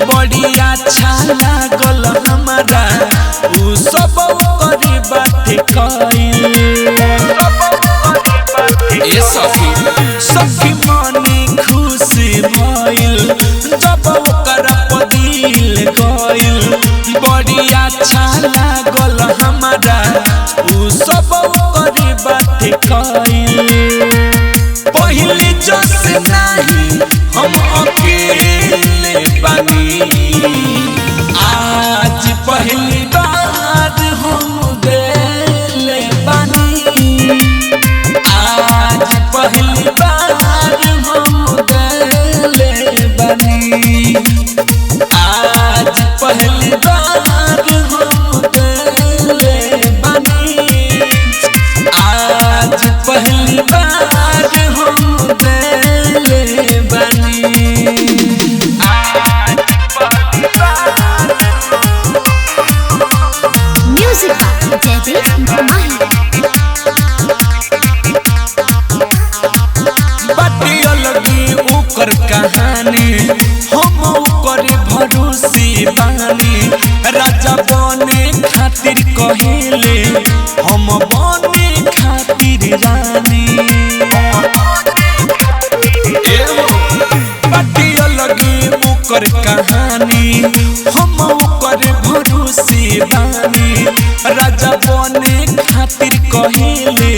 बड़ी अच्छा लागल हमारा उ सब करे बाटे कइल ए सखी सखी मने खुश भइल जब ओकर पदिल गइल बड़ी अच्छा लागल हमारा उ सब करे बाटे कइल पहले जस नहीं हम अकेले बनी आज पहली बार हम दिल बनी आज पहली बार हम दिल बनी आज पहली बार हम दिल बनी आज पहली बार हम दिल बनी आज पहली बार म्यूजिक जयदीप माही बाटी अलगी ओकर कहानी हम ओकर भरोसे बानी राजा बने खातिर कहेले हम बने खातिर रानी बाटी अलगी ओकर कहानी हम ओकर भरोसे बानी राजा बने खातिर कहेले